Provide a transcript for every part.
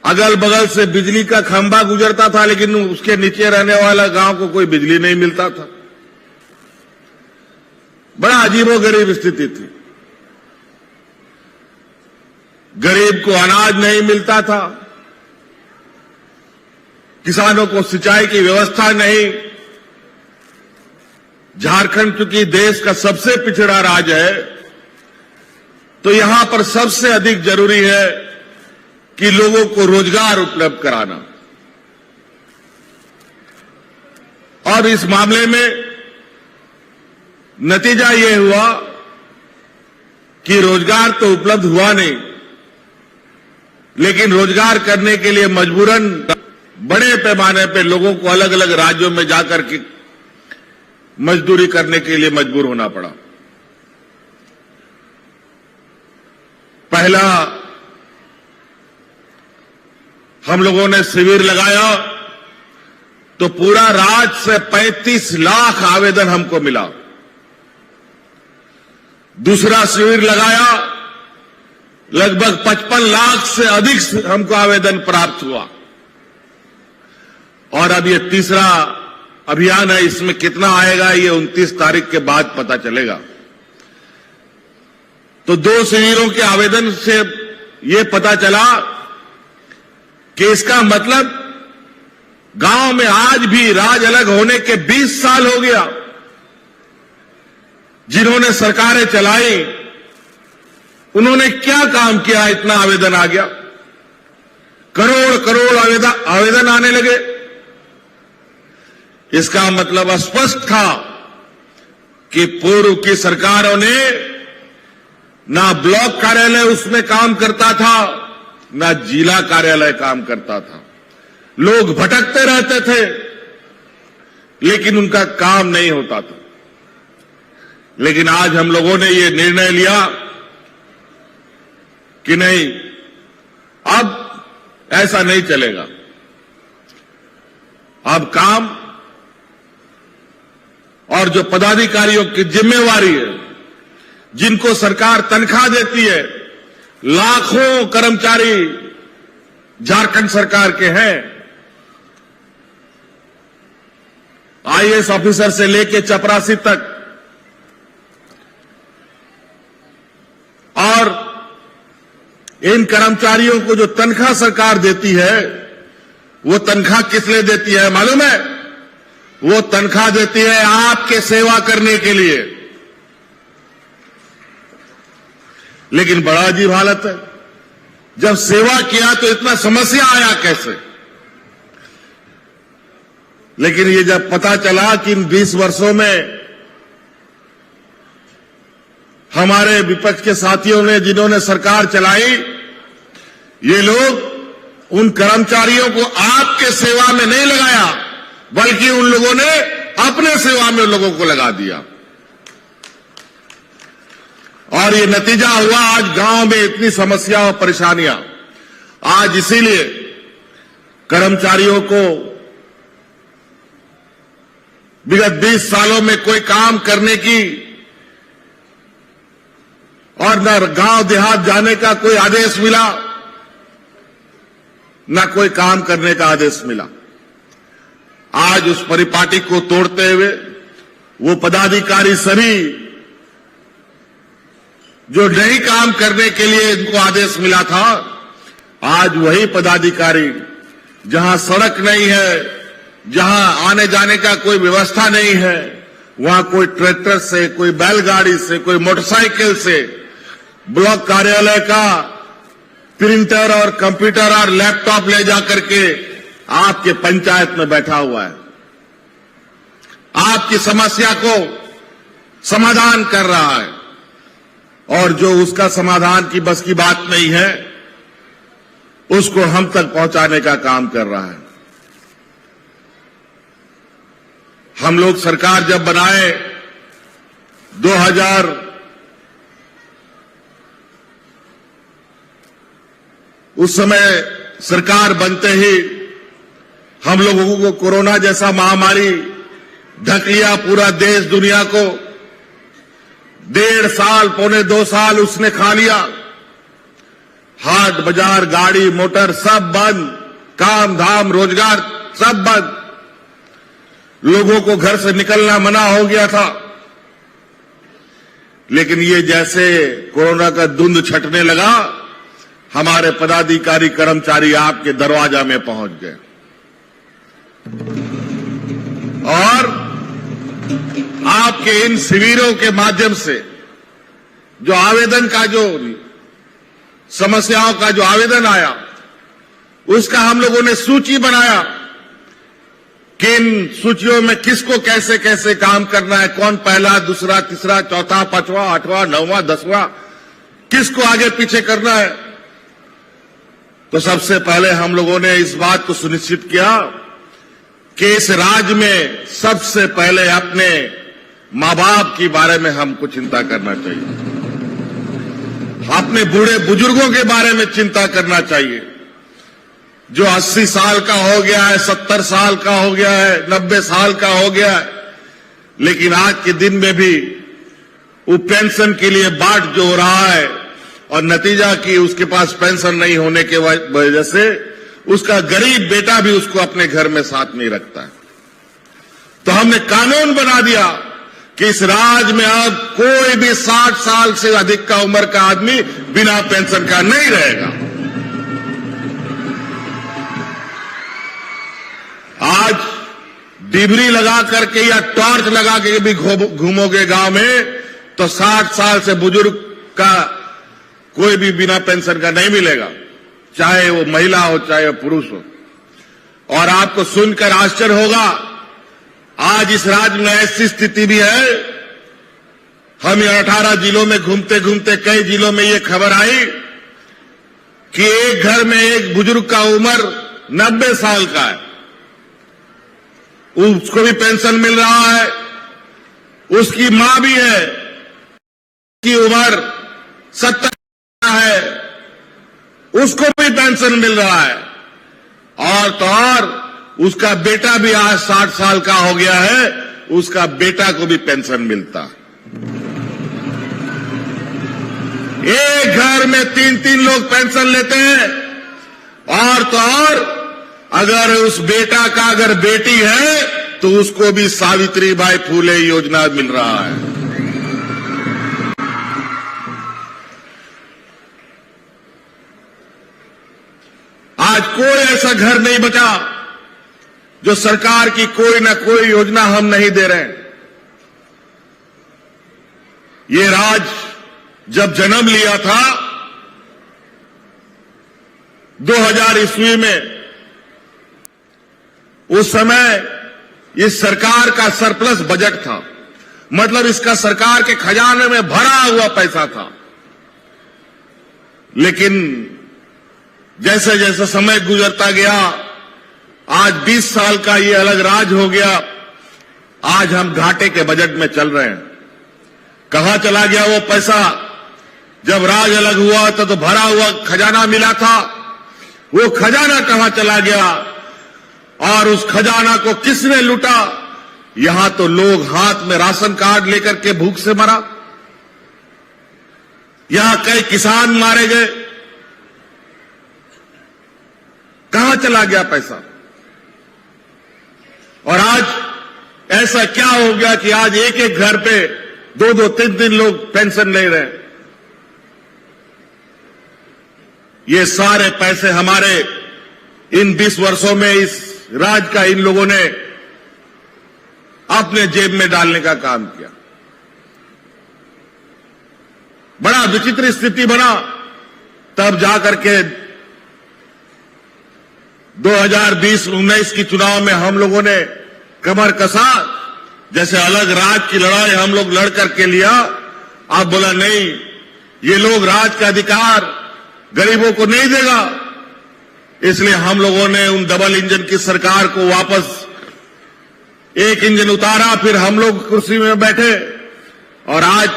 अगल बगल से बिजली का खंभा गुजरता था, लेकिन उसके नीचे रहने वाला गांव को कोई बिजली नहीं मिलता था। बड़ा अजीबोगरीब स्थिति थी। गरीब को अनाज नहीं मिलता था, किसानों को सिंचाई की व्यवस्था नहीं। झारखंड चूंकि देश का सबसे पिछड़ा राज्य है, तो यहां पर सबसे अधिक जरूरी है कि लोगों को रोजगार उपलब्ध कराना। और इस मामले में नतीजा यह हुआ कि रोजगार तो उपलब्ध हुआ नहीं, लेकिन रोजगार करने के लिए मजबूरन बड़े पैमाने पर लोगों को अलग अलग राज्यों में जाकर के मजदूरी करने के लिए मजबूर होना पड़ा। पहला हम लोगों ने शिविर लगाया तो पूरा राज्य से 35 लाख आवेदन हमको मिला। दूसरा शिविर लगाया, लगभग 55 लाख से अधिक हमको आवेदन प्राप्त हुआ। और अब ये तीसरा अभियान है, इसमें कितना आएगा ये 29 तारीख के बाद पता चलेगा। तो 2 शिविरों के आवेदन से ये पता चला कि इसका मतलब गांव में आज भी राज अलग होने के 20 साल हो गया। जिन्होंने सरकारें चलाई उन्होंने क्या काम किया, इतना आवेदन आ गया। करोड़ करोड़ आवेदन आने लगे। इसका मतलब स्पष्ट था कि पूर्व की सरकारों ने ना ब्लॉक कार्यालय उसमें काम करता था, ना जिला कार्यालय काम करता था। लोग भटकते रहते थे, लेकिन उनका काम नहीं होता था। लेकिन आज हम लोगों ने ये निर्णय लिया कि नहीं, अब ऐसा नहीं चलेगा। अब काम और जो पदाधिकारियों की जिम्मेवारी है, जिनको सरकार तनख्वाह देती है, लाखों कर्मचारी झारखंड सरकार के हैं, आईएएस ऑफिसर से लेकर चपरासी तक, और इन कर्मचारियों को जो तनख्वाह सरकार देती है, वो तनख्वाह किस लिए देती है मालूम है? वो तनख्वाह देती है आपके सेवा करने के लिए। लेकिन बड़ा अजीब हालत है, जब सेवा किया तो इतना समस्या आया कैसे? लेकिन ये जब पता चला कि इन 20 वर्षों में हमारे विपक्ष के साथियों ने, जिन्होंने सरकार चलाई, ये लोग उन कर्मचारियों को आपके सेवा में नहीं लगाया, बल्कि उन लोगों ने अपने सेवा में लोगों को लगा दिया। और ये नतीजा हुआ आज गांव में इतनी समस्या और परेशानियां। आज इसीलिए कर्मचारियों को विगत 20 सालों में कोई काम करने की और न गांव देहात जाने का कोई आदेश मिला, न कोई काम करने का आदेश मिला। आज उस परिपाटी को तोड़ते हुए वो पदाधिकारी सभी जो नहीं काम करने के लिए इनको आदेश मिला था, आज वही पदाधिकारी जहां सड़क नहीं है, जहां आने जाने का कोई व्यवस्था नहीं है, वहां कोई ट्रैक्टर से, कोई बैलगाड़ी से, कोई मोटरसाइकिल से ब्लॉक कार्यालय का प्रिंटर और कंप्यूटर और लैपटॉप ले जाकर के आपके पंचायत में बैठा हुआ है, आपकी समस्या को समाधान कर रहा है। और जो उसका समाधान की बस की बात नहीं है, उसको हम तक पहुंचाने का काम कर रहा है। हम लोग सरकार जब बनाए 2000 उस समय सरकार बनते ही हम लोगों को कोरोना जैसा महामारी ढक लिया, पूरा देश दुनिया को 1.5 साल, 1.25 साल उसने खा लिया। हाट बाजार, गाड़ी मोटर सब बंद, काम धाम रोजगार सब बंद, लोगों को घर से निकलना मना हो गया था। लेकिन ये जैसे कोरोना का धुंध छटने लगा, हमारे पदाधिकारी कर्मचारी आपके दरवाजा में पहुंच गए और आपके इन शिविरों के माध्यम से जो आवेदन का जो समस्याओं का जो आवेदन आया, उसका हम लोगों ने सूची बनाया, किन सूचियों में किसको कैसे कैसे काम करना है, कौन पहला, दूसरा, तीसरा, चौथा, पांचवा, आठवां, नौवां, 10वां, किसको आगे पीछे करना है। तो सबसे पहले हम लोगों ने इस बात को सुनिश्चित किया कि इस राज्य में सबसे पहले अपने मां बाप के बारे में हमको चिंता करना चाहिए, अपने बूढ़े बुजुर्गों के बारे में चिंता करना चाहिए, जो 80 साल का हो गया है, 70 साल का हो गया है, 90 साल का हो गया है, लेकिन आज के दिन में भी वो पेंशन के लिए बाट जो हो रहा है और नतीजा कि उसके पास पेंशन नहीं होने के वजह से उसका गरीब बेटा भी उसको अपने घर में साथ नहीं रखता है। तो हमने कानून बना दिया कि इस राज्य में अब कोई भी 60 साल से अधिक का उम्र का आदमी बिना पेंशन का नहीं रहेगा। आज डिबरी लगा करके या टॉर्च लगा के भी घूमोगे गांव में तो 60 साल से बुजुर्ग का कोई भी बिना पेंशन का नहीं मिलेगा, चाहे वो महिला हो चाहे वो पुरुष हो। और आपको सुनकर आश्चर्य होगा, आज इस राज्य में ऐसी स्थिति भी है, हम 18 जिलों में घूमते घूमते कई जिलों में ये खबर आई कि एक घर में एक बुजुर्ग का उम्र 90 साल का है, उसको भी पेंशन मिल रहा है, उसकी मां भी है, की उम्र 70 है, उसको भी पेंशन मिल रहा है, और तो और उसका बेटा भी आज 60 साल का हो गया है, उसका बेटा को भी पेंशन मिलता। एक घर में 3-3 लोग पेंशन लेते हैं, और तो और अगर उस बेटा का अगर बेटी है तो उसको भी सावित्रीबाई फूले योजना मिल रहा है। आज कोई ऐसा घर नहीं बचा जो सरकार की कोई ना कोई योजना हम नहीं दे रहे हैं। ये राज्य जब जन्म लिया था 2000 ईस्वी में, उस समय इस सरकार का सरप्लस बजट था, मतलब इसका सरकार के खजाने में भरा हुआ पैसा था। लेकिन जैसे जैसे समय गुजरता गया, आज 20 साल का ये अलग राज हो गया, आज हम घाटे के बजट में चल रहे हैं। कहां चला गया वो पैसा? जब राज अलग हुआ तो भरा हुआ खजाना मिला था, वो खजाना कहां चला गया और उस खजाना को किसने लूटा? यहां तो लोग हाथ में राशन कार्ड लेकर के भूख से मरा, यहां कई किसान मारे गए। कहां चला गया पैसा? और आज ऐसा क्या हो गया कि आज एक एक घर पे 2-2, 3-3 लोग पेंशन ले रहे हैं? ये सारे पैसे हमारे इन 20 वर्षों में इस राज्य का इन लोगों ने अपने जेब में डालने का काम किया। बड़ा विचित्र स्थिति बना। तब जाकर के 2020-19 की चुनाव में हम लोगों ने कमर कसा, जैसे अलग राज्य की लड़ाई हम लोग लड़ करके लिया। आप बोला नहीं, ये लोग राज्य का अधिकार गरीबों को नहीं देगा, इसलिए हम लोगों ने उन डबल इंजन की सरकार को वापस एक इंजन उतारा, फिर हम लोग कुर्सी में बैठे और आज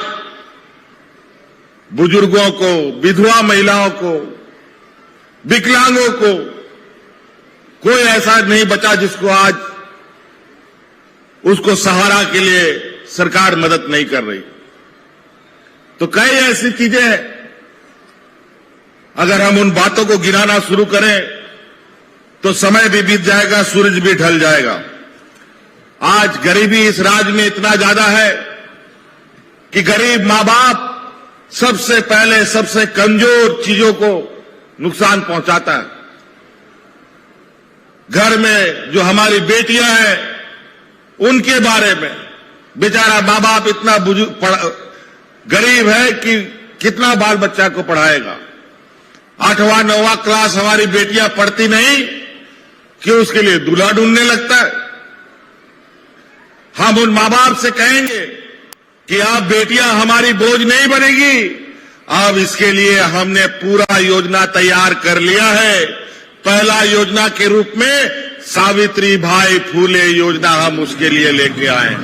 बुजुर्गों को, विधवा महिलाओं को, विकलांगों को कोई ऐसा नहीं बचा जिसको आज उसको सहारा के लिए सरकार मदद नहीं कर रही। तो कई ऐसी चीजें हैं अगर हम उन बातों को गिनाना शुरू करें तो समय भी बीत जाएगा, सूरज भी ढल जाएगा। आज गरीबी इस राज्य में इतना ज्यादा है कि गरीब मां बाप सबसे पहले सबसे कमजोर चीजों को नुकसान पहुंचाता है। घर में जो हमारी बेटियां हैं उनके बारे में बेचारा मां बाप इतना गरीब है कि कितना बाल बच्चा को पढ़ाएगा। 8वां 9वां क्लास हमारी बेटियां पढ़ती नहीं कि उसके लिए दूल्हा ढूंढने लगता है। हम उन मां बाप से कहेंगे कि आप बेटियां हमारी बोझ नहीं बनेगी। अब इसके लिए हमने पूरा योजना तैयार कर लिया है। पहला योजना के रूप में सावित्री भाई फूले योजना हम उसके लिए लेके आए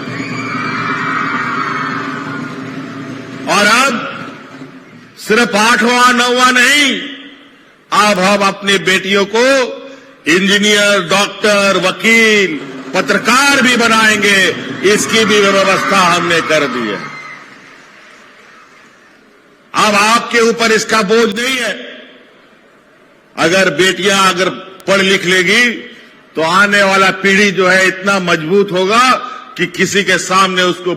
और अब सिर्फ 8वां 9वां नहीं, अब हम अपनी बेटियों को इंजीनियर, डॉक्टर, वकील, पत्रकार भी बनाएंगे। इसकी भी व्यवस्था हमने कर दी है। अब आपके ऊपर इसका बोझ नहीं है। अगर बेटियां अगर पढ़ लिख लेगी तो आने वाला पीढ़ी जो है इतना मजबूत होगा कि किसी के सामने उसको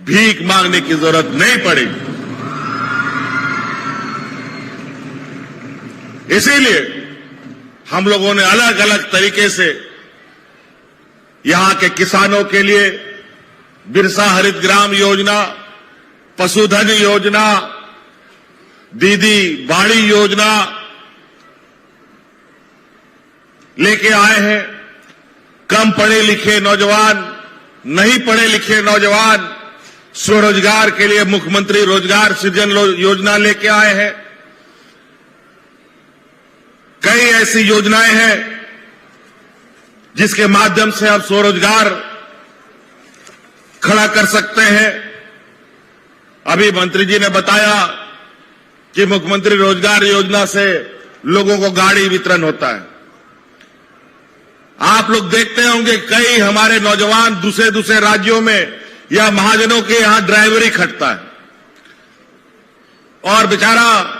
भीख मांगने की जरूरत नहीं पड़ेगी। इसीलिए हम लोगों ने अलग अलग तरीके से यहां के किसानों के लिए बिरसा हरित ग्राम योजना, पशुधन योजना, दीदी बाड़ी योजना लेके आए हैं। कम पढ़े लिखे नौजवान, नहीं पढ़े लिखे नौजवान स्वरोजगार के लिए मुख्यमंत्री रोजगार सृजन योजना लेके आए हैं। कई ऐसी योजनाएं हैं जिसके माध्यम से आप स्वरोजगार खड़ा कर सकते हैं। अभी मंत्री जी ने बताया कि मुख्यमंत्री रोजगार योजना से लोगों को गाड़ी वितरण होता है। आप लोग देखते होंगे कई हमारे नौजवान दूसरे दूसरे राज्यों में या महाजनों के यहां ड्राइवरी खटता है और बेचारा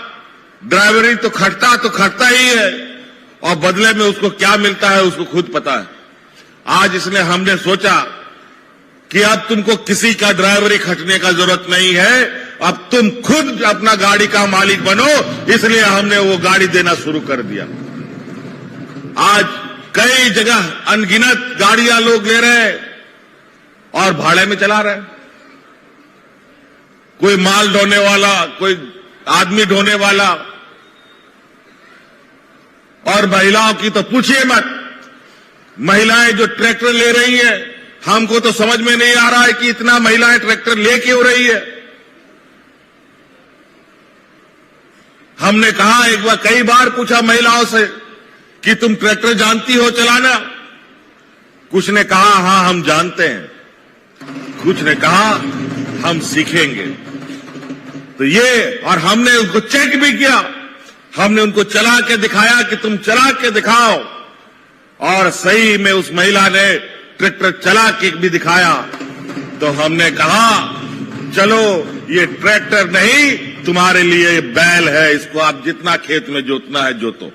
ड्राइवरी तो खटता ही है और बदले में उसको क्या मिलता है उसको खुद पता है। आज इसलिए हमने सोचा कि अब तुमको किसी का ड्राइवरी खटने का जरूरत नहीं है, अब तुम खुद अपना गाड़ी का मालिक बनो। इसलिए हमने वो गाड़ी देना शुरू कर दिया। आज कई जगह अनगिनत गाड़ियां लोग ले रहे हैं और भाड़े में चला रहे हैं। कोई माल ढोने वाला, कोई आदमी ढोने वाला, और महिलाओं की तो पूछिए मत। महिलाएं जो ट्रैक्टर ले रही हैं, हमको तो समझ में नहीं आ रहा है कि इतना महिलाएं ट्रैक्टर ले क्यों रही है। हमने कहा एक बार, कई बार पूछा महिलाओं से कि तुम ट्रैक्टर जानती हो चलाना? कुछ ने कहा हां हम जानते हैं, कुछ ने कहा हम सीखेंगे। तो ये, और हमने उनको चेक भी किया, हमने उनको चला के दिखाया कि तुम चला के दिखाओ, और सही में उस महिला ने ट्रैक्टर चला के भी दिखाया। तो हमने कहा चलो ये ट्रैक्टर नहीं, तुम्हारे लिए बैल है, इसको आप जितना खेत में जोतना है जोतो।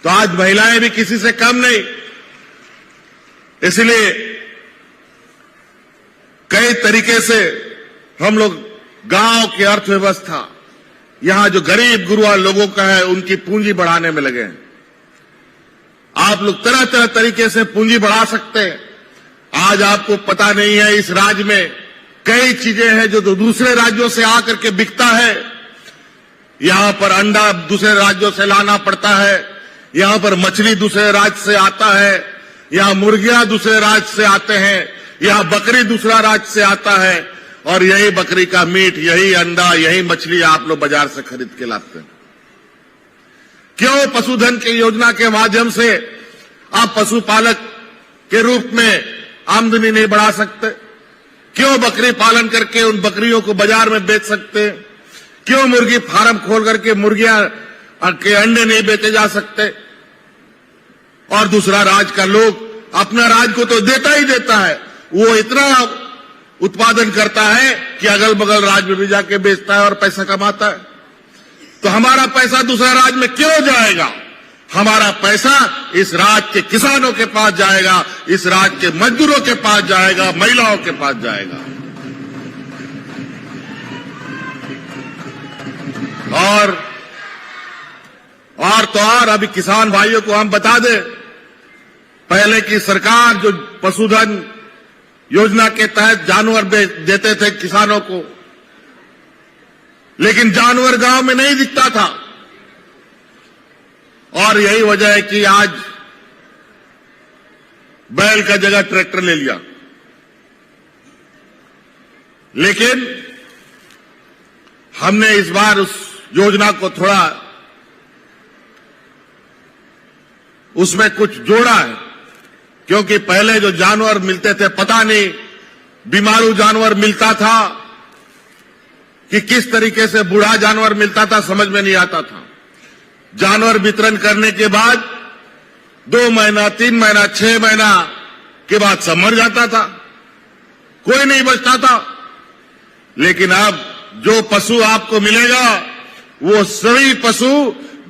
तो आज महिलाएं भी किसी से कम नहीं। इसलिए कई तरीके से हम लोग गांव की अर्थव्यवस्था, यहां जो गरीब गुरुआ लोगों का है, उनकी पूंजी बढ़ाने में लगे हैं। आप लोग तरह तरह तरीके से पूंजी बढ़ा सकते हैं। आज आपको पता नहीं है, इस राज्य में कई चीजें हैं जो दूसरे राज्यों से आकर के बिकता है। यहां पर अंडा दूसरे राज्यों से लाना पड़ता है, यहां पर मछली दूसरे राज्य से आता है, यहां मुर्गियां दूसरे राज्य से आते हैं, यहां बकरी दूसरा राज्य से आता है, और यही बकरी का मीट, यही अंडा, यही मछली आप लोग बाजार से खरीद के लाते हैं। क्यों पशुधन की योजना के माध्यम से आप पशुपालक के रूप में आमदनी नहीं बढ़ा सकते? क्यों बकरी पालन करके उन बकरियों को बाजार में बेच सकते? क्यों मुर्गी फार्म खोल करके मुर्गियां के अंडे नहीं बेचे जा सकते? और दूसरा राज्य का लोग अपना राज्य को तो देता ही देता है, वो इतना उत्पादन करता है कि अगल बगल राज्य में भी जाके बेचता है और पैसा कमाता है। तो हमारा पैसा दूसरा राज्य में क्यों जाएगा? हमारा पैसा इस राज्य के किसानों के पास जाएगा, इस राज्य के मजदूरों के पास जाएगा, महिलाओं के पास जाएगा। और अभी किसान भाइयों को हम बता दें, पहले की सरकार जो पशुधन योजना के तहत जानवर देते थे किसानों को, लेकिन जानवर गांव में नहीं दिखता था। और यही वजह है कि आज बैल का जगह ट्रैक्टर ले लिया। लेकिन हमने इस बार उस योजना को थोड़ा उसमें कुछ जोड़ा है, क्योंकि पहले जो जानवर मिलते थे, पता नहीं बीमारू जानवर मिलता था कि किस तरीके से बूढ़ा जानवर मिलता था, समझ में नहीं आता था। जानवर वितरण करने के बाद 2 महीना, 3 महीना, 6 महीना के बाद सब मर जाता था, कोई नहीं बचता था। लेकिन अब जो पशु आपको मिलेगा वो सभी पशु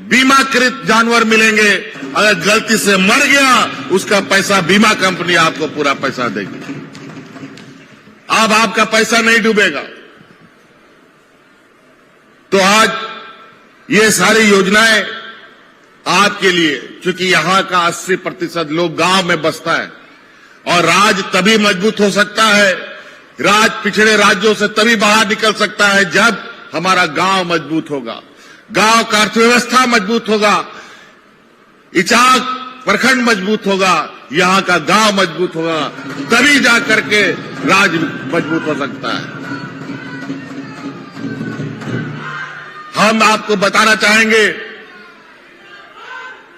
बीमाकृत जानवर मिलेंगे। अगर गलती से मर गया, उसका पैसा बीमा कंपनी आपको पूरा पैसा देगी। अब आपका पैसा नहीं डूबेगा। तो आज ये सारी योजनाएं आपके लिए, क्योंकि यहां का 80% लोग गांव में बसता है, और राज्य तभी मजबूत हो सकता है, राज्य पिछड़े राज्यों से तभी बाहर निकल सकता है जब हमारा गांव मजबूत होगा, गांव का अर्थव्यवस्था मजबूत होगा, इचाक प्रखंड मजबूत होगा, यहां का गांव मजबूत होगा, तभी जाकर के राज्य मजबूत हो सकता है। हम आपको बताना चाहेंगे,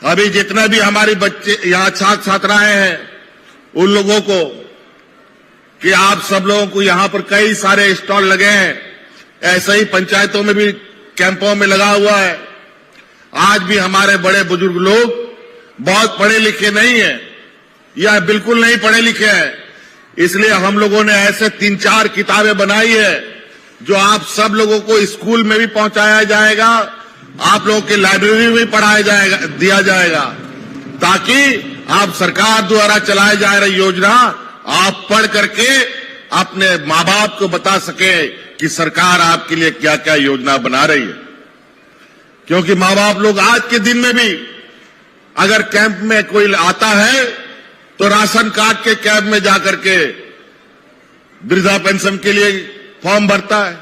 अभी जितने भी हमारे बच्चे यहां छात्र छात्राएं हैं, उन लोगों को कि आप सब लोगों को यहां पर कई सारे स्टॉल लगे हैं, ऐसे ही पंचायतों में भी कैंपों में लगा हुआ है। आज भी हमारे बड़े बुजुर्ग लोग बहुत पढ़े लिखे नहीं है या बिल्कुल नहीं पढ़े लिखे हैं, इसलिए हम लोगों ने ऐसे 3-4 किताबें बनाई है जो आप सब लोगों को स्कूल में भी पहुंचाया जाएगा, आप लोगों के लाइब्रेरी में भी पढ़ाया जाएगा, दिया जाएगा, ताकि आप सरकार द्वारा चलाए जा रही योजना आप पढ़ करके अपने माँ बाप को बता सके कि सरकार आपके लिए क्या क्या योजना बना रही है। क्योंकि माँ बाप लोग आज के दिन में भी अगर कैंप में कोई आता है तो राशन कार्ड के कैंप में जाकर के वृद्धा पेंशन के लिए फॉर्म भरता है,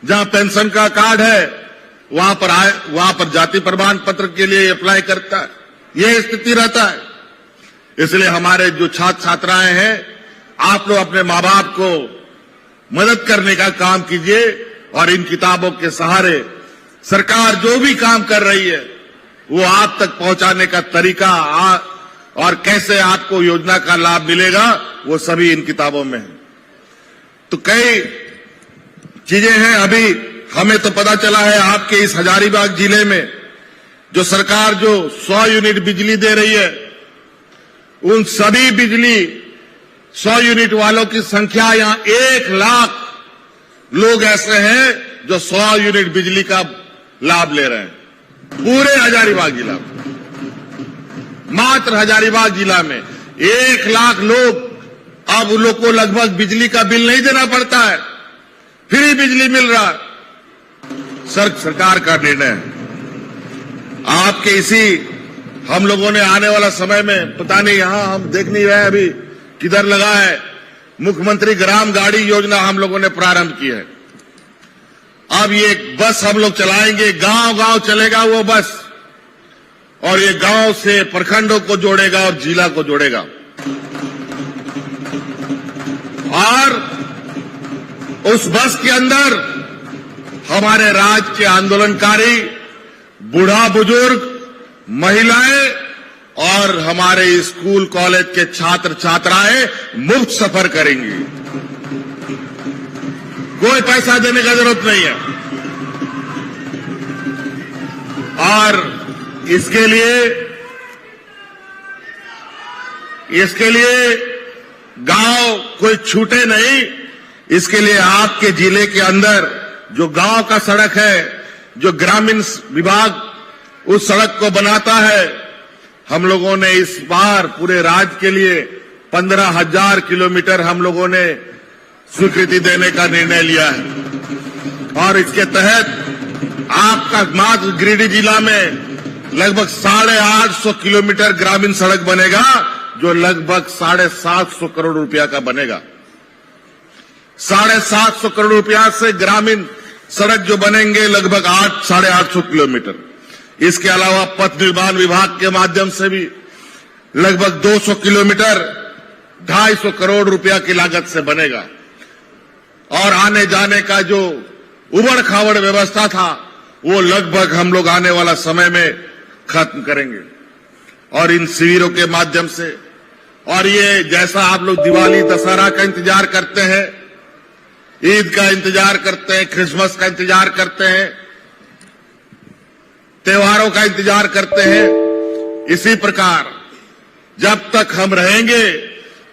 जहां पेंशन का कार्ड है वहां पर जाति प्रमाण पत्र के लिए अप्लाई करता है। यह स्थिति रहता है। इसलिए हमारे जो छात्र छात्राएं हैं, आप लोग अपने माँ बाप को मदद करने का काम कीजिए, और इन किताबों के सहारे सरकार जो भी काम कर रही है वो आप तक पहुंचाने का तरीका और कैसे आपको योजना का लाभ मिलेगा, वो सभी इन किताबों में है। तो कई चीजें हैं। अभी हमें तो पता चला है आपके इस हजारीबाग जिले में जो सरकार जो 100 यूनिट बिजली दे रही है, उन सभी बिजली 100 यूनिट वालों की संख्या यहां 1 लाख लोग ऐसे हैं जो 100 यूनिट बिजली का लाभ ले रहे हैं पूरे हजारीबाग जिला में। मात्र हजारीबाग जिला में 1 लाख लोग, अब उन लोग को लगभग बिजली का बिल नहीं देना पड़ता है, फ्री बिजली मिल रहा है। सरकार का निर्णय है। आपके इसी हम लोगों ने आने वाला समय में, पता नहीं यहां हम देख नहीं रहे अभी किधर लगा है, मुख्यमंत्री ग्राम गाड़ी योजना हम लोगों ने प्रारंभ की है। अब ये बस हम लोग चलाएंगे, गांव गांव चलेगा वो बस, और ये गांव से प्रखंडों को जोड़ेगा और जिला को जोड़ेगा। और उस बस के अंदर हमारे राज्य के आंदोलनकारी, बूढ़ा बुजुर्ग, महिलाएं और हमारे स्कूल कॉलेज के छात्र छात्राएं मुफ्त सफर करेंगी। कोई पैसा देने का जरूरत नहीं है। और इसके लिए गांव कोई छूटे नहीं। इसके लिए आपके जिले के अंदर जो गांव का सड़क है जो ग्रामीण विभाग उस सड़क को बनाता है, हम लोगों ने इस बार पूरे राज्य के लिए 15,000 किलोमीटर हम लोगों ने स्वीकृति देने का निर्णय लिया है। और इसके तहत आपका मात्र गिरिडीह जिला में लगभग 850 किलोमीटर ग्रामीण सड़क बनेगा, जो लगभग 750 करोड़ रुपया का बनेगा। 750 करोड़ रुपया से ग्रामीण सड़क जो बनेंगे लगभग 850 किलोमीटर। इसके अलावा पथ निर्माण विभाग के माध्यम से भी लगभग 200 किलोमीटर 250 करोड़ रुपया की लागत से बनेगा। और आने जाने का जो उबड़ खाबड़ व्यवस्था था वो लगभग हम लोग आने वाला समय में खत्म करेंगे। और इन शिविरों के माध्यम से, और ये जैसा आप लोग दिवाली दशहरा का इंतजार करते हैं, ईद का इंतजार करते हैं, क्रिसमस का इंतजार करते हैं, त्योहारों का इंतजार करते हैं, इसी प्रकार जब तक हम रहेंगे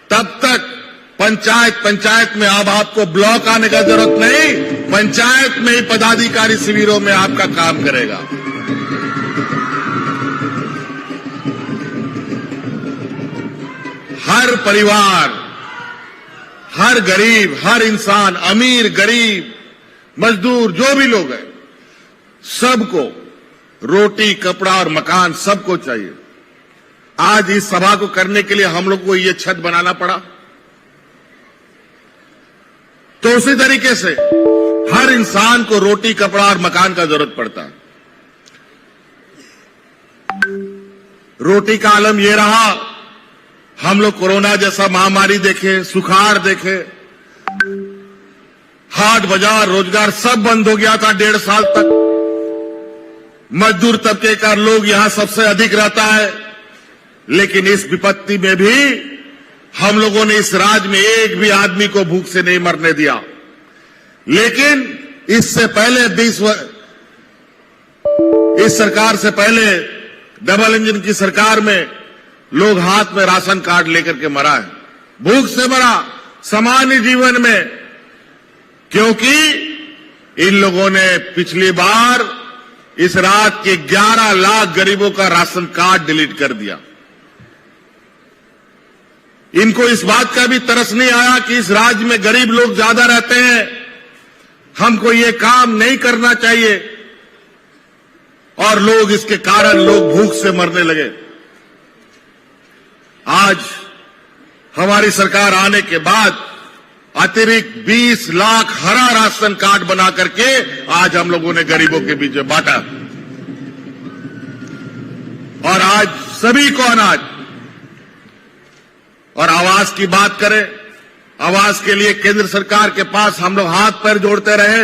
तब तक पंचायत में अब आपको ब्लॉक आने का जरूरत नहीं, पंचायत में ही पदाधिकारी शिविरों में आपका काम करेगा। हर परिवार, हर गरीब, हर इंसान, अमीर गरीब मजदूर जो भी लोग हैं, सबको रोटी कपड़ा और मकान सबको चाहिए। आज इस सभा को करने के लिए हम लोग को ये छत बनाना पड़ा, तो उसी तरीके से हर इंसान को रोटी कपड़ा और मकान का जरूरत पड़ता है। रोटी का आलम ये रहा, हम लोग कोरोना जैसा महामारी देखे, सुखाड़ देखे, हाट बाजार रोजगार सब बंद हो गया था 1.5 साल तक। मजदूर तबके का लोग यहां सबसे अधिक रहता है, लेकिन इस विपत्ति में भी हम लोगों ने इस राज्य में एक भी आदमी को भूख से नहीं मरने दिया। लेकिन इससे पहले इस सरकार से पहले डबल इंजन की सरकार में लोग हाथ में राशन कार्ड लेकर के मरा है, भूख से मरा सामान्य जीवन में, क्योंकि इन लोगों ने पिछली बार इस राज्य के 11 लाख गरीबों का राशन कार्ड डिलीट कर दिया। इनको इस बात का भी तरस नहीं आया कि इस राज्य में गरीब लोग ज्यादा रहते हैं, हमको ये काम नहीं करना चाहिए, और लोग इसके कारण लोग भूख से मरने लगे। आज हमारी सरकार आने के बाद अतिरिक्त 20 लाख हरा राशन कार्ड बना करके आज हम लोगों ने गरीबों के बीच में बांटा, और आज सभी को अनाज। और आवास की बात करें, आवास के लिए केंद्र सरकार के पास हम लोग हाथ पैर जोड़ते रहे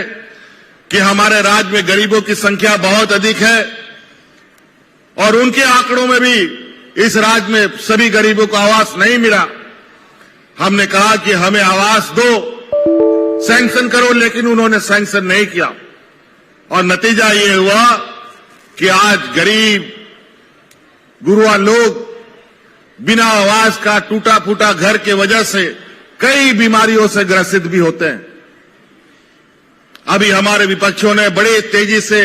कि हमारे राज्य में गरीबों की संख्या बहुत अधिक है, और उनके आंकड़ों में भी इस राज्य में सभी गरीबों को आवास नहीं मिला। हमने कहा कि हमें आवास दो, सैंक्शन करो, लेकिन उन्होंने सैंक्शन नहीं किया, और नतीजा ये हुआ कि आज गरीब गुरुआ लोग बिना आवास का टूटा फूटा घर के वजह से कई बीमारियों से ग्रसित भी होते हैं। अभी हमारे विपक्षियों ने बड़े तेजी से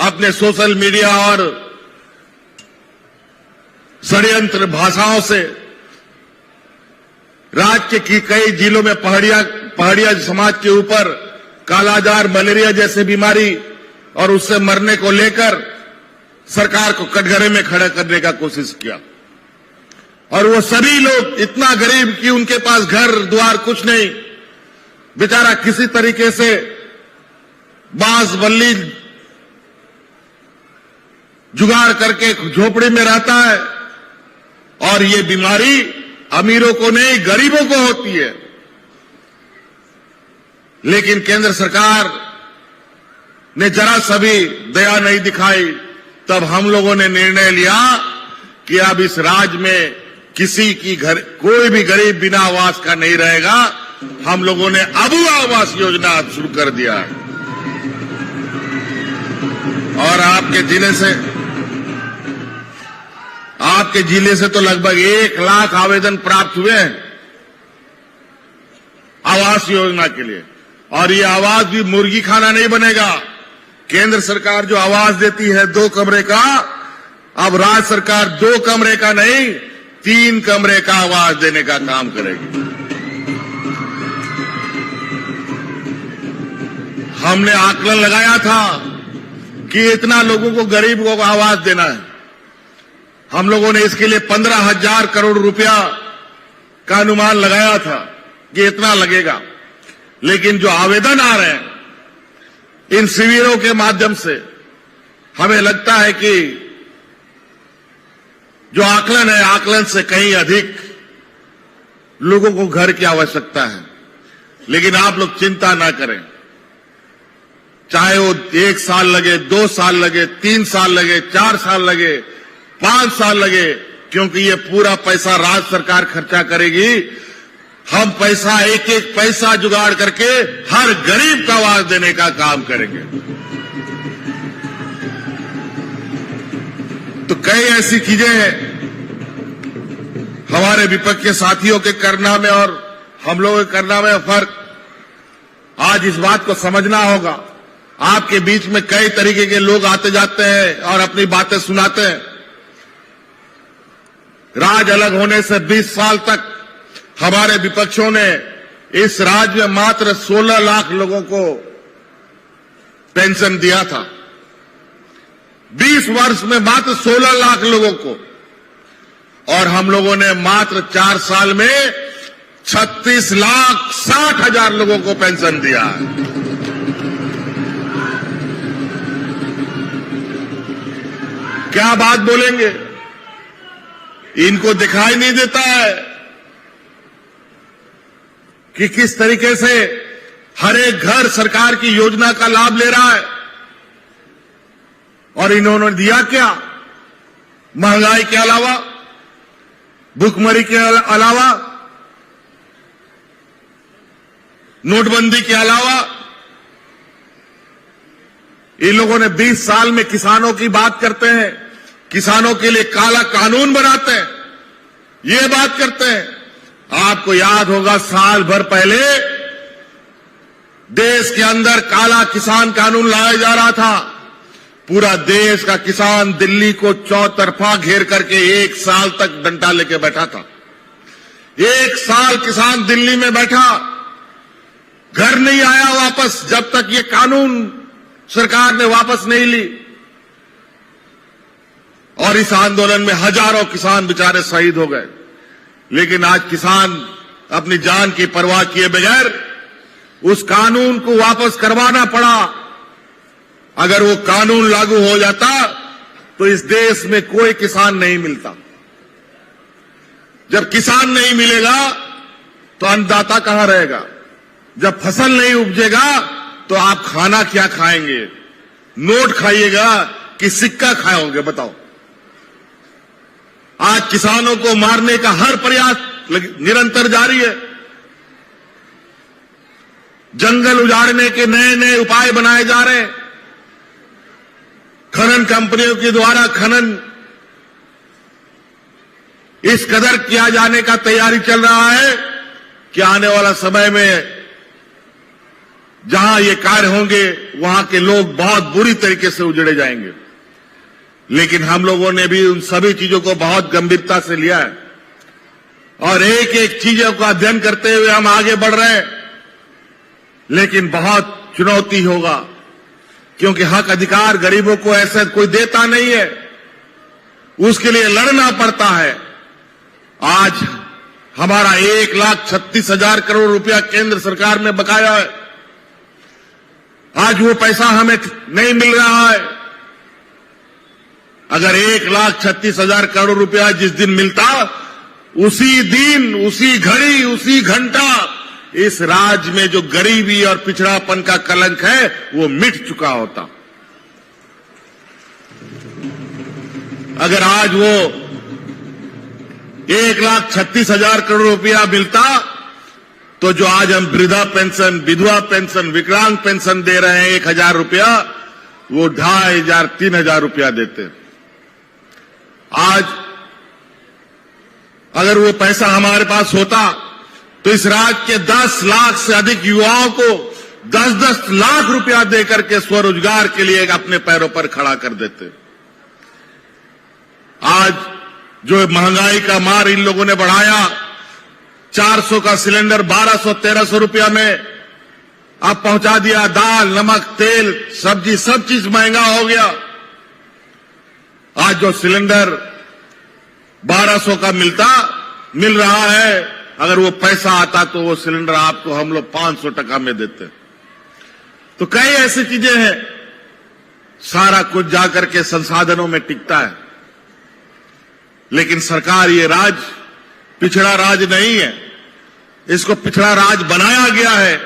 अपने सोशल मीडिया और षड्यंत्र भाषाओं से राज्य की कई जिलों में पहाड़िया समाज के ऊपर कालाजार, मलेरिया जैसे बीमारी और उससे मरने को लेकर सरकार को कटघरे में खड़ा करने का कोशिश किया। और वो सभी लोग इतना गरीब कि उनके पास घर द्वार कुछ नहीं, बेचारा किसी तरीके से बांस बल्ली जुगाड़ करके झोपड़ी में रहता है, और ये बीमारी अमीरों को नहीं गरीबों को होती है। लेकिन केंद्र सरकार ने जरा सा भी दया नहीं दिखाई। तब हम लोगों ने निर्णय लिया कि अब इस राज्य में किसी की घर कोई भी गरीब बिना आवास का नहीं रहेगा। हम लोगों ने अबू आवास योजना शुरू कर दिया है, और आपके जिले से तो लगभग 1 लाख आवेदन प्राप्त हुए हैं आवास योजना के लिए। और ये आवास भी मुर्गी खाना नहीं बनेगा, केंद्र सरकार जो आवास देती है 2 कमरे का, अब राज्य सरकार 2 कमरे का नहीं 3 कमरे का आवास देने का काम करेगी। हमने आकलन लगाया था कि इतना लोगों को, गरीब को आवास देना है। हम लोगों ने इसके लिए 15,000 करोड़ रुपया का अनुमान लगाया था कि इतना लगेगा, लेकिन जो आवेदन आ रहे हैं इन शिविरों के माध्यम से, हमें लगता है कि जो आकलन है, आकलन से कहीं अधिक लोगों को घर की आवश्यकता है। लेकिन आप लोग चिंता ना करें, चाहे वो 1 साल लगे, 2 साल लगे, 3 साल लगे, 4 साल लगे, 5 साल लगे, क्योंकि ये पूरा पैसा राज्य सरकार खर्चा करेगी। हम पैसा, एक एक पैसा जुगाड़ करके हर गरीब को आवास देने का काम करेंगे। तो कई ऐसी चीजें हैं हमारे विपक्ष के साथियों के करना में और हम लोगों के करना में फर्क। आज इस बात को समझना होगा। आपके बीच में कई तरीके के लोग आते जाते हैं और अपनी बातें सुनाते हैं। राज अलग होने से 20 साल तक हमारे विपक्षों ने इस राज्य में मात्र 16 लाख लोगों को पेंशन दिया था। 20 वर्ष में मात्र 16 लाख लोगों को, और हम लोगों ने मात्र 4 साल में 36,60,000 लोगों को पेंशन दिया है। क्या बात बोलेंगे? इनको दिखाई नहीं देता है कि किस तरीके से हर एक घर सरकार की योजना का लाभ ले रहा है। और इन्होंने दिया क्या? महंगाई के अलावा, भुखमरी के अलावा, नोटबंदी के अलावा, इन लोगों ने 20 साल में किसानों की बात करते हैं, किसानों के लिए काला कानून बनाते हैं, ये बात करते हैं। आपको याद होगा साल भर पहले देश के अंदर काला किसान कानून लाया जा रहा था। पूरा देश का किसान दिल्ली को चौतरफा घेर करके 1 साल तक डंडा लेके बैठा था। 1 साल किसान दिल्ली में बैठा, घर नहीं आया वापस जब तक ये कानून सरकार ने वापस नहीं ली। और इस आंदोलन में हजारों किसान बेचारे शहीद हो गए। लेकिन आज किसान अपनी जान की परवाह किए बगैर उस कानून को वापस करवाना पड़ा। अगर वो कानून लागू हो जाता तो इस देश में कोई किसान नहीं मिलता। जब किसान नहीं मिलेगा तो अन्नदाता कहां रहेगा? जब फसल नहीं उपजेगा तो आप खाना क्या खाएंगे? नोट खाइएगा कि सिक्का खाओगे? बताओ। आज किसानों को मारने का हर प्रयास निरंतर जारी है। जंगल उजाड़ने के नए नए उपाय बनाए जा रहे हैं। खनन कंपनियों के द्वारा खनन इस कदर किया जाने का तैयारी चल रहा है कि आने वाला समय में जहां ये कार्य होंगे वहां के लोग बहुत बुरी तरीके से उजड़े जाएंगे। लेकिन हम लोगों ने भी उन सभी चीजों को बहुत गंभीरता से लिया है और एक एक चीजों का अध्ययन करते हुए हम आगे बढ़ रहे हैं। लेकिन बहुत चुनौती होगा, क्योंकि हक अधिकार गरीबों को ऐसा कोई देता नहीं है, उसके लिए लड़ना पड़ता है। आज हमारा 1,36,000 करोड़ रुपया केंद्र सरकार में बकाया है। आज वो पैसा हमें नहीं मिल रहा है। अगर 1,36,000 करोड़ रुपया जिस दिन मिलता, उसी दिन, उसी घड़ी, उसी घंटा इस राज्य में जो गरीबी और पिछड़ापन का कलंक है वो मिट चुका होता। अगर आज वो 1,36,000 करोड़ रुपया मिलता तो जो आज हम वृद्धा पेंशन, विधवा पेंशन, विकलांग पेंशन दे रहे हैं 1,000 रुपया, वो 2,500, 3,000 रुपया देते। आज अगर वो पैसा हमारे पास होता तो इस राज्य के 10 लाख से अधिक युवाओं को 10-10 लाख रुपया देकर के स्वरोजगार के लिए अपने पैरों पर खड़ा कर देते। आज जो महंगाई का मार इन लोगों ने बढ़ाया, 400 का सिलेंडर 1200-1300 रुपया में अब पहुंचा दिया। दाल, नमक, तेल, सब्जी सब चीज महंगा हो गया। आज जो सिलेंडर 1200 का मिल रहा है, अगर वो पैसा आता तो वो सिलेंडर आपको हम लोग 500 टका में देते। तो कई ऐसी चीजें हैं, सारा कुछ जाकर के संसाधनों में टिकता है। लेकिन सरकार ये राज पिछड़ा राज नहीं है, इसको पिछड़ा राज बनाया गया है।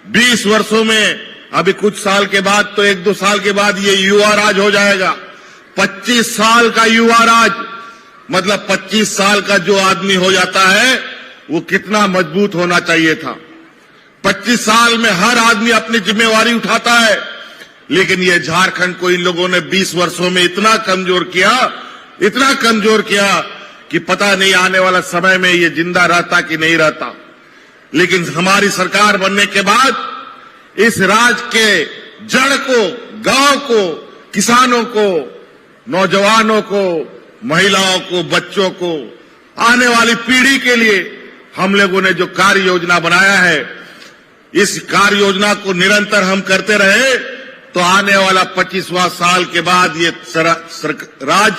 20 वर्षों में, अभी कुछ साल के बाद तो 1-2 साल के बाद ये युवा राज हो जाएगा। 25 साल का युवा राज, मतलब 25 साल का जो आदमी हो जाता है वो कितना मजबूत होना चाहिए था। 25 साल में हर आदमी अपनी जिम्मेवारी उठाता है, लेकिन ये झारखंड को इन लोगों ने 20 वर्षों में इतना कमजोर किया कि पता नहीं आने वाला समय में ये जिंदा रहता कि नहीं रहता। लेकिन हमारी सरकार बनने के बाद इस राज के जड़ को, गांव को, किसानों को, नौजवानों को, महिलाओं को, बच्चों को, आने वाली पीढ़ी के लिए हम लोगों ने जो कार्य योजना बनाया है, इस कार्य योजना को निरंतर हम करते रहे तो आने वाला 25वां साल के बाद ये राज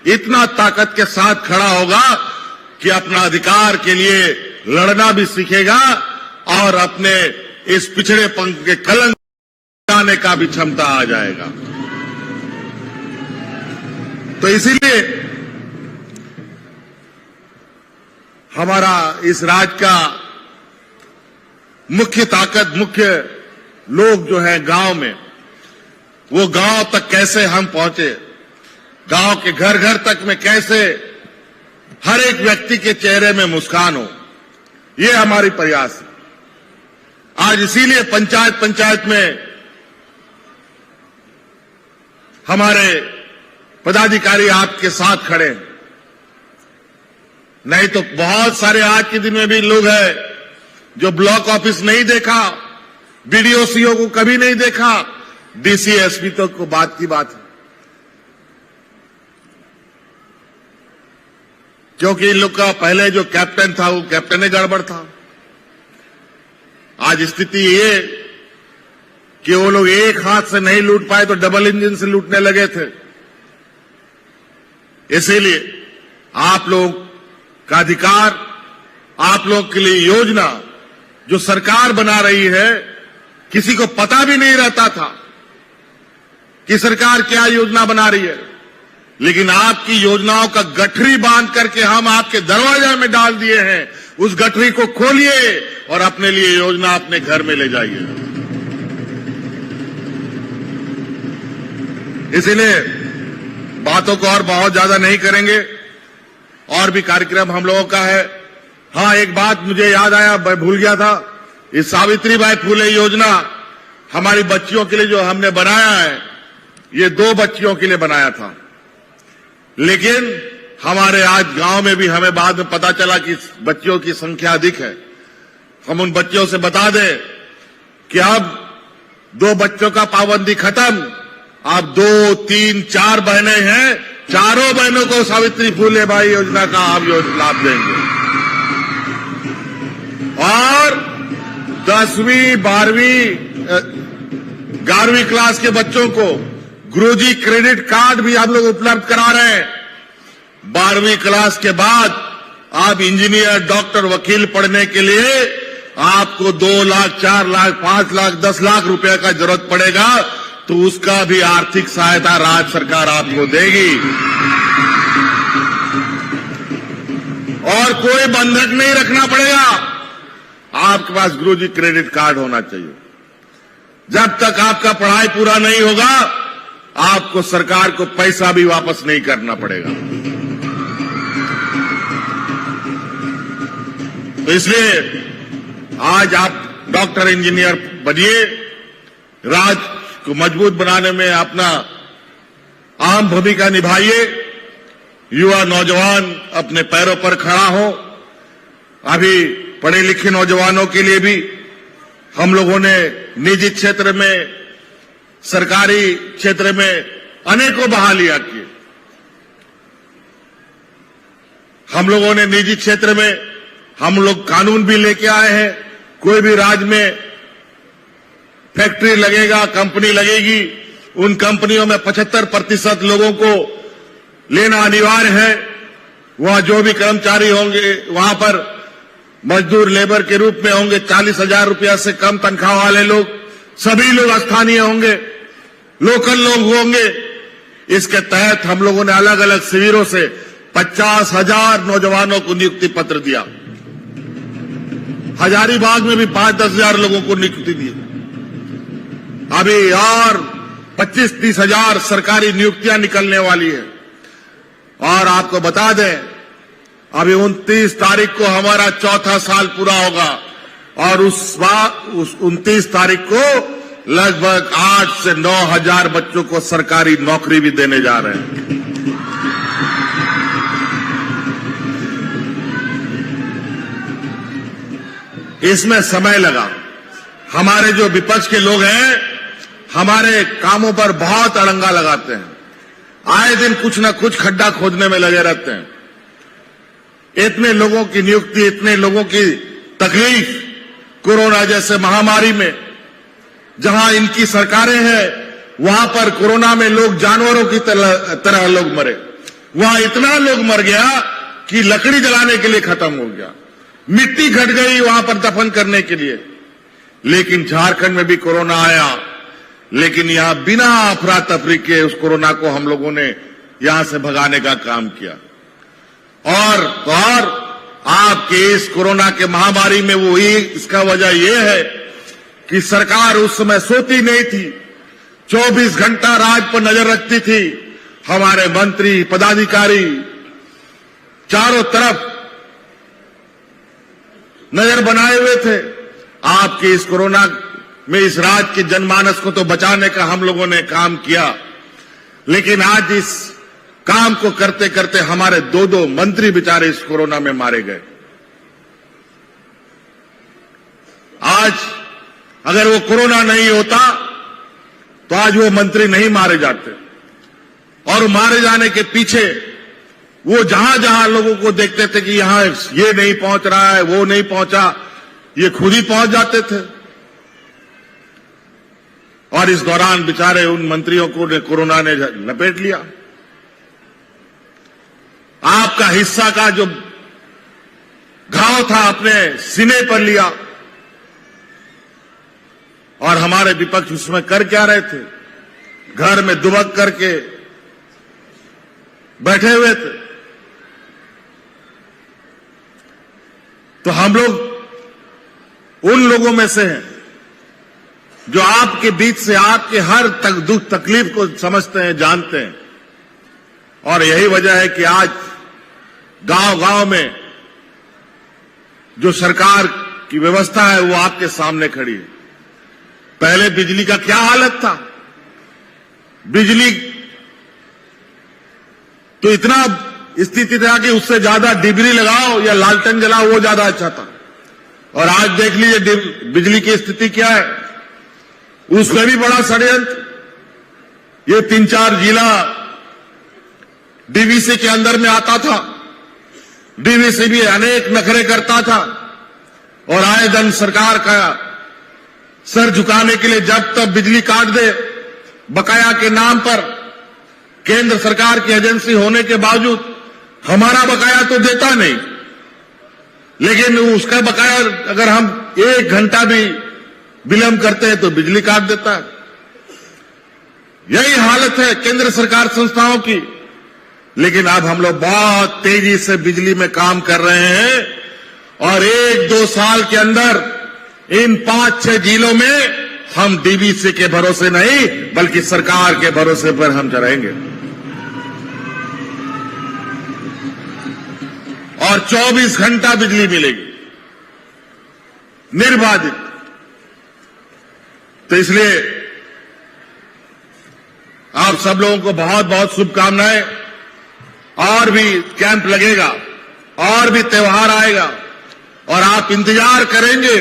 इतना ताकत के साथ खड़ा होगा कि अपना अधिकार के लिए लड़ना भी सीखेगा और अपने इस पिछड़ेपन के कलंक हटाने का भी क्षमता आ जाएगा। तो इसीलिए हमारा इस राज्य का मुख्य ताकत, मुख्य लोग जो है गांव में, वो गांव तक कैसे हम पहुंचे, गांव के घर घर तक में कैसे हर एक व्यक्ति के चेहरे में मुस्कान हो, ये हमारी प्रयास है। आज इसीलिए पंचायत में हमारे पदाधिकारी आपके साथ खड़े हैं। नहीं तो बहुत सारे आज के दिन में भी लोग हैं जो ब्लॉक ऑफिस नहीं देखा, बीडीओ सीओ को कभी नहीं देखा, डीसी एसपी तो को बात की बात है। क्योंकि इन लोग का पहले जो कैप्टन था वो कैप्टन ही गड़बड़ था। आज स्थिति ये कि वो लोग एक हाथ से नहीं लूट पाए तो डबल इंजन से लूटने लगे थे। इसीलिए आप लोग का अधिकार, आप लोग के लिए योजना जो सरकार बना रही है, किसी को पता भी नहीं रहता था कि सरकार क्या योजना बना रही है, लेकिन आपकी योजनाओं का गठरी बांध करके हम आपके दरवाजे में डाल दिए हैं। उस गठरी को खोलिए और अपने लिए योजना अपने घर में ले जाइए। इसीलिए बातों को और बहुत ज्यादा नहीं करेंगे, और भी कार्यक्रम हम लोगों का है। हाँ, एक बात मुझे याद आया, मैं भूल गया था। इस सावित्रीबाई फुले योजना हमारी बच्चियों के लिए जो हमने बनाया है, ये 2 बच्चियों के लिए बनाया था। लेकिन हमारे आज गांव में भी हमें बाद में पता चला कि बच्चियों की संख्या अधिक है। हम उन बच्चियों से बता दें कि अब 2 बच्चों का पाबंदी खत्म, अब 2, 3, 4 बहनें हैं, चारों बहनों को सावित्री फुले बाई योजना का आप लाभ देंगे। और 10वीं 12वीं 11वीं क्लास के बच्चों को गुरुजी क्रेडिट कार्ड भी आप लोग उपलब्ध करा रहे हैं। 12वीं क्लास के बाद आप इंजीनियर, डॉक्टर, वकील पढ़ने के लिए आपको 2 लाख, 4 लाख, 5 लाख, 10 लाख रुपए का जरूरत पड़ेगा, तो उसका भी आर्थिक सहायता राज्य सरकार आपको देगी। और कोई बंधक नहीं रखना पड़ेगा, आपके पास गुरुजी क्रेडिट कार्ड होना चाहिए। जब तक आपका पढ़ाई पूरा नहीं होगा, आपको सरकार को पैसा भी वापस नहीं करना पड़ेगा। तो इसलिए आज आप डॉक्टर, इंजीनियर बनिए, राज्य को मजबूत बनाने में अपना अहम भूमिका निभाइए। युवा नौजवान अपने पैरों पर खड़ा हो। अभी पढ़े लिखे नौजवानों के लिए भी हम लोगों ने निजी क्षेत्र में, सरकारी क्षेत्र में अनेकों बहालियां की। हम लोगों ने निजी क्षेत्र में हम लोग कानून भी लेके आए हैं। कोई भी राज्य में फैक्ट्री लगेगा, कंपनी लगेगी, उन कंपनियों में 75% लोगों को लेना अनिवार्य है। वहां जो भी कर्मचारी होंगे वहां पर मजदूर लेबर के रूप में होंगे। 40,000 रुपया से कम तनख्वाह वाले लोग, सभी लोग स्थानीय होंगे, लोकल लोग होंगे। इसके तहत हम लोगों ने अलग अलग शिविरों से 50,000 नौजवानों को नियुक्ति पत्र दिया। हजारीबाग में भी 5-10 हजार लोगों को नियुक्ति दी। अभी और 25-30 हजार सरकारी नियुक्तियां निकलने वाली है। और आपको बता दें, अभी 29 तारीख को हमारा 4था साल पूरा होगा और उस 29 तारीख को लगभग 8 से 9 हजार बच्चों को सरकारी नौकरी भी देने जा रहे हैं। इसमें समय लगा। हमारे जो विपक्ष के लोग हैं हमारे कामों पर बहुत अड़ंगा लगाते हैं, आए दिन कुछ न कुछ खड्डा खोदने में लगे रहते हैं। इतने लोगों की नियुक्ति, इतने लोगों की तकलीफ कोरोना जैसे महामारी में, जहां इनकी सरकारें हैं वहां पर कोरोना में लोग जानवरों की तरह लोग मरे। वहां इतना लोग मर गया कि लकड़ी जलाने के लिए खत्म हो गया, मिट्टी घट गई वहां पर दफन करने के लिए। लेकिन झारखंड में भी कोरोना आया, लेकिन यहां बिना अफरा तफरी के उस कोरोना को हम लोगों ने यहां से भगाने का काम किया। और आपके इस कोरोना के महामारी में वो इसका वजह यह है कि सरकार उस समय सोती नहीं थी, 24 घंटा राज पर नजर रखती थी। हमारे मंत्री पदाधिकारी चारों तरफ नजर बनाए हुए थे। आपके इस कोरोना में इस राज्य के जनमानस को तो बचाने का हम लोगों ने काम किया, लेकिन आज इस काम को करते करते हमारे 2 मंत्री बेचारे इस कोरोना में मारे गए। आज अगर वो कोरोना नहीं होता तो आज वो मंत्री नहीं मारे जाते। और मारे जाने के पीछे वो जहां जहां लोगों को देखते थे कि यहां ये नहीं पहुंच रहा है, वो नहीं पहुंचा, ये खुद ही पहुंच जाते थे। और इस दौरान बेचारे उन मंत्रियों को कोरोना ने लपेट लिया। आपका हिस्सा का जो घाव था अपने सीने पर लिया। और हमारे विपक्ष उसमें कर क्या रहे थे? घर में दुबक करके बैठे हुए थे। तो हम लोग उन लोगों में से हैं जो आपके बीच से आपके हर दुख तकलीफ को समझते हैं, जानते हैं। और यही वजह है कि आज गांव-गांव में जो सरकार की व्यवस्था है वो आपके सामने खड़ी है। पहले बिजली का क्या हालत था? बिजली तो इतना स्थिति था कि उससे ज्यादा डिबरी लगाओ या लालटेन जलाओ वो ज्यादा अच्छा था। और आज देख लीजिए बिजली की स्थिति क्या है। उसमें भी बड़ा षड्यंत्र। ये 3-4 जिला डीवीसी के अंदर में आता था। डीवीसी भी अनेक नखरे करता था और आए दिन सरकार का सर झुकाने के लिए जब तक बिजली काट दे बकाया के नाम पर, केंद्र सरकार की एजेंसी होने के बावजूद हमारा बकाया तो देता नहीं, लेकिन उसका बकाया अगर हम 1 घंटा भी विलंब करते हैं तो बिजली काट देता है। यही हालत है केंद्र सरकार संस्थाओं की। लेकिन अब हम लोग बहुत तेजी से बिजली में काम कर रहे हैं और 1-2 साल के अंदर इन 5-6 जिलों में हम डीवीसी के भरोसे नहीं बल्कि सरकार के भरोसे पर हम रहेंगे। और 24 घंटा बिजली मिलेगी निर्बाधित। तो इसलिए आप सब लोगों को बहुत बहुत शुभकामनाएं। और भी कैंप लगेगा और भी त्योहार आएगा और आप इंतजार करेंगे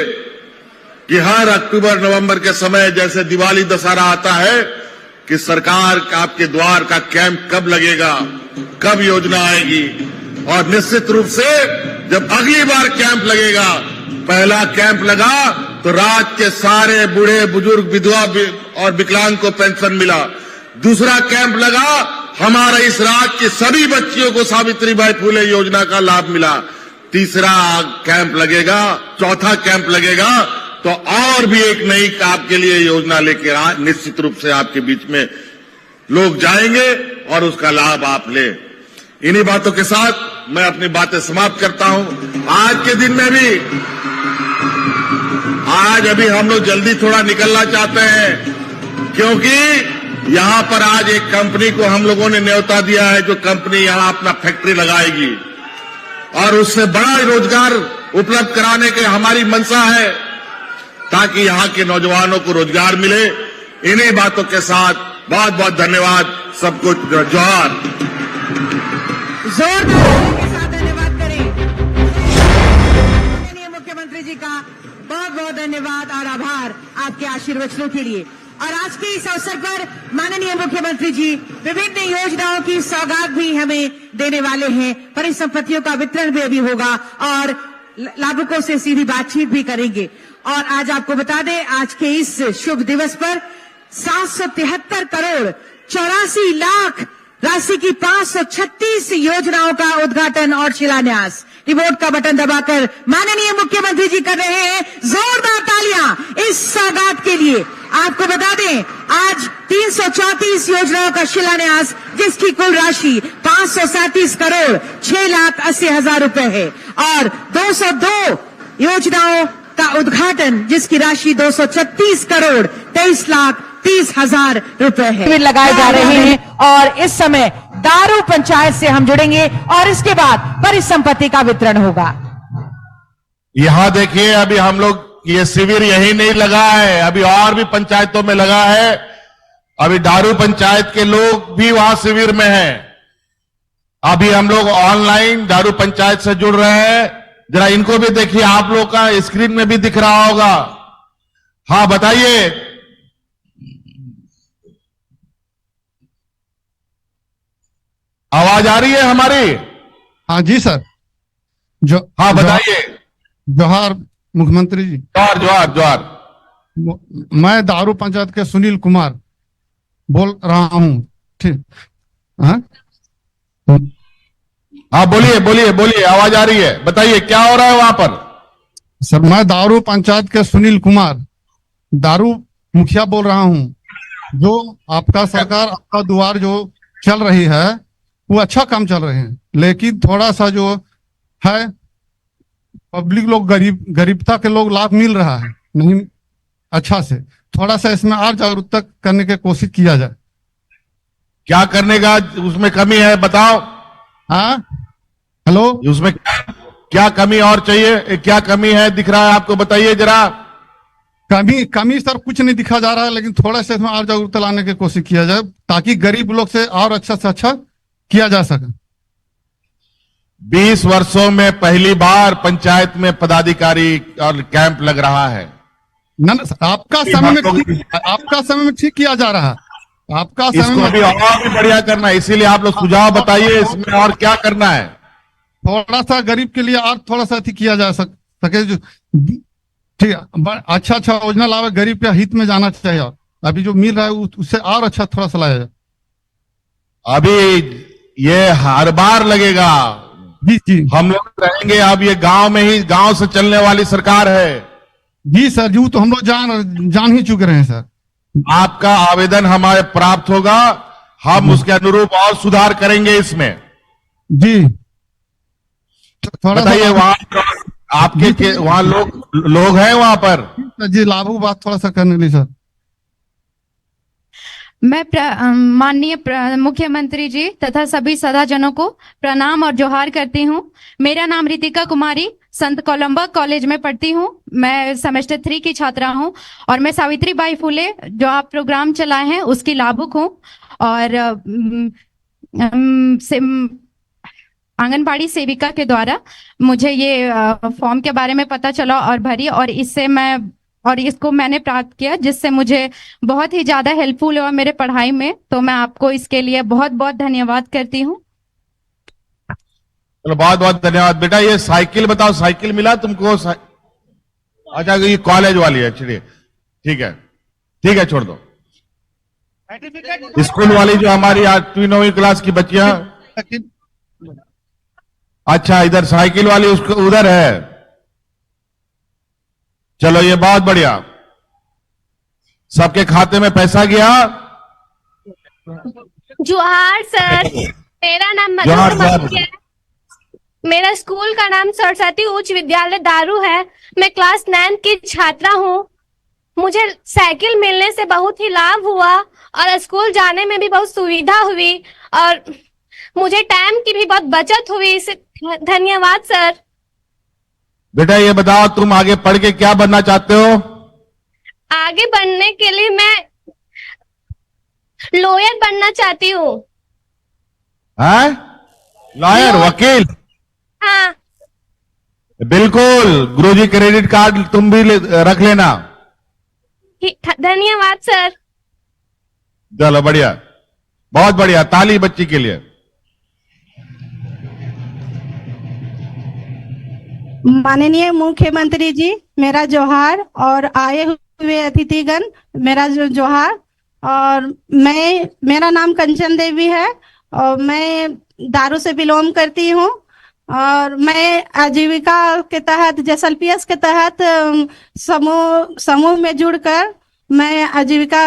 कि हर अक्टूबर नवंबर के समय जैसे दिवाली दशहरा आता है कि सरकार आपके द्वार का कैंप कब लगेगा, कब योजना आएगी, और निश्चित रूप से जब अगली बार कैंप लगेगा, पहला कैंप लगा तो राज्य के सारे बूढ़े बुजुर्ग विधवा और विकलांग को पेंशन मिला। दूसरा कैंप लगा, हमारे इस राज्य की सभी बच्चियों को सावित्रीबाई फुले योजना का लाभ मिला। तीसरा कैंप लगेगा, चौथा कैंप लगेगा तो और भी एक नई आपके लिए योजना लेकर निश्चित रूप से आपके बीच में लोग जाएंगे और उसका लाभ आप ले। इन्हीं बातों के साथ मैं अपनी बातें समाप्त करता हूं। आज के दिन में भी आज अभी हम लोग जल्दी थोड़ा निकलना चाहते हैं, क्योंकि यहां पर आज एक कंपनी को हम लोगों ने न्योता दिया है, जो कंपनी यहां अपना फैक्ट्री लगाएगी और उससे बड़ा रोजगार उपलब्ध कराने की हमारी मंशा है, ताकि यहां के नौजवानों को रोजगार मिले। इन्हीं बातों के साथ बहुत बहुत धन्यवाद, सबको जोहार। जोरदार के साथ धन्यवाद करें माननीय मुख्यमंत्री जी का। बहुत बहुत धन्यवाद और आभार आपके आशीर्वचनों के लिए। और आज के इस अवसर पर माननीय मुख्यमंत्री जी विभिन्न योजनाओं की सौगात भी हमें देने वाले हैं। परिसंपत्तियों का वितरण भी अभी होगा और लाभुकों से सीधी बातचीत भी करेंगे। और आज आपको बता दें, आज के इस शुभ दिवस पर 773 करोड़ 84 लाख राशि की 536 योजनाओं का उद्घाटन और शिलान्यास रिमोट का बटन दबाकर माननीय मुख्यमंत्री जी कर रहे हैं। जोरदार तालियां इस सौगात के लिए। आपको बता दें, आज 334 योजनाओं का शिलान्यास, जिसकी कुल राशि 537 करोड़ 6,80,000 रुपए है, और 202 योजनाओं का उद्घाटन, जिसकी राशि 236 करोड़ 23,30,000 रुपए है। शिविर लगाए जा रहे हैं और इस समय दारू पंचायत से हम जुड़ेंगे और इसके बाद परिसंपत्ति का वितरण होगा। यहां देखिए, अभी हम लोग ये शिविर यही नहीं लगा है, अभी और भी पंचायतों में लगा है। अभी दारू पंचायत के लोग भी वहां शिविर में हैं। अभी हम लोग ऑनलाइन दारू पंचायत से जुड़ रहे हैं। जरा इनको भी देखिए, आप लोग का स्क्रीन में भी दिख रहा होगा। हाँ बताइए। आवाज आ रही है हमारी? हाँ जी सर। हाँ बताइए। जोहार मुख्यमंत्री जी। जोहार जोहार जोहार। मैं दारू पंचायत के सुनील कुमार बोल रहा हूँ। ठीक। हाँ हाँ बोलिए बोलिए बोलिए, आवाज आ रही है, बताइए क्या हो रहा है वहां पर। सर, मैं दारू पंचायत के सुनील कुमार, दारू मुखिया बोल रहा हूँ। जो आपका सरकार, आपका द्वार जो चल रही है, वो अच्छा काम चल रहे हैं, लेकिन थोड़ा सा जो है पब्लिक लोग गरीबता के लोग लाभ मिल रहा है नहीं अच्छा से। थोड़ा सा इसमें और जागरूकता करने की कोशिश किया जाए। क्या करने का उसमें कमी है बताओ। हाँ हेलो, उसमें क्या कमी और चाहिए, क्या कमी है दिख रहा है आपको, बताइए जरा। कमी सर कुछ नहीं दिखा जा रहा है, लेकिन थोड़ा सा इसमें और जागरूकता लाने की कोशिश किया जाए, ताकि गरीब लोग से और अच्छा से अच्छा किया जा सके। 20 वर्षों में पहली बार पंचायत में पदाधिकारी और कैंप लग रहा है। आपका समय में ठीक किया जा रहा है। आपका इसको भी और भी बढ़िया करना है, इसीलिए आप लोग सुझाव बताइए इसमें और क्या करना है। थोड़ा सा गरीब के लिए और थोड़ा सा किया जा सके जो ठीक है, अच्छा योजना लावे, गरीब के हित में जाना चाहिए। और अभी जो मिल रहा है उससे और अच्छा थोड़ा सा लाया जाए। अभी ये हर बार लगेगा जी जी, हम लोग कहेंगे अब ये गांव में ही, गांव से चलने वाली सरकार है। जी सर, जी तो हम लोग जान ही चुके रहे हैं सर। आपका आवेदन हमारे प्राप्त होगा, हम उसके अनुरूप और सुधार करेंगे इसमें। जी थोड़ा बताइए, वहां आपके वहां लोग हैं वहां पर? जी लागू बात थोड़ा सा करने ली सर। मैं माननीय मुख्यमंत्री जी तथा सभी सदाजनों को प्रणाम और जोहार करती हूँ। मेरा नाम रितिका कुमारी, संत कोलंबा कॉलेज में पढ़ती हूँ। मैं सेमेस्टर 3 की छात्रा हूँ और मैं सावित्रीबाई फुले जो आप प्रोग्राम चलाए हैं उसकी लाभुक हूँ। और आंगनबाड़ी सेविका के द्वारा मुझे ये फॉर्म के बारे में पता चला और भरी, और इससे मैं और इसको मैंने प्राप्त किया, जिससे मुझे बहुत ही ज्यादा हेल्पफुल हुआ मेरे पढ़ाई में। तो मैं आपको इसके लिए बहुत बहुत धन्यवाद करती हूँ। चलो बहुत बहुत धन्यवाद बेटा। ये साइकिल बताओ, साइकिल मिला तुमको? अच्छा ये कॉलेज वाली है, चलिए ठीक है, ठीक है, छोड़ दो। स्कूल वाली जो हमारी 8वीं 9वीं क्लास की बच्चियां, अच्छा इधर साइकिल वाली उसको उधर है। चलो ये बहुत बढ़िया, सबके खाते में पैसा गया। जोहार सर, मेरा नाम जोहार मधु सर। कुमारी है। मेरा स्कूल का नाम सरस्वती उच्च विद्यालय दारू है। मैं क्लास 9 की छात्रा हूँ। मुझे साइकिल मिलने से बहुत ही लाभ हुआ और स्कूल जाने में भी बहुत सुविधा हुई और मुझे टाइम की भी बहुत बचत हुई। इसे धन्यवाद सर। बेटा ये बताओ तुम आगे पढ़ के क्या बनना चाहते हो? आगे बढ़ने के लिए मैं लॉयर बनना चाहती हूँ। हैं? लॉयर, वकील? हाँ बिल्कुल, गुरुजी क्रेडिट कार्ड तुम भी रख लेना। धन्यवाद सर। चलो बढ़िया, बहुत बढ़िया, ताली बच्ची के लिए। माननीय मुख्यमंत्री जी, मेरा जोहार और आए हुए अतिथिगण मेरा जोहार। और मेरा नाम कंचन देवी है और मैं दारू से बिलोंग करती हूँ और मैं आजीविका के तहत जैसलपीएस के तहत समूह में जुड़कर मैं आजीविका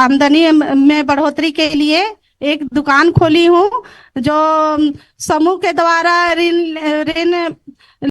आमदनी में बढ़ोतरी के लिए एक दुकान खोली हूँ जो समूह के द्वारा ऋण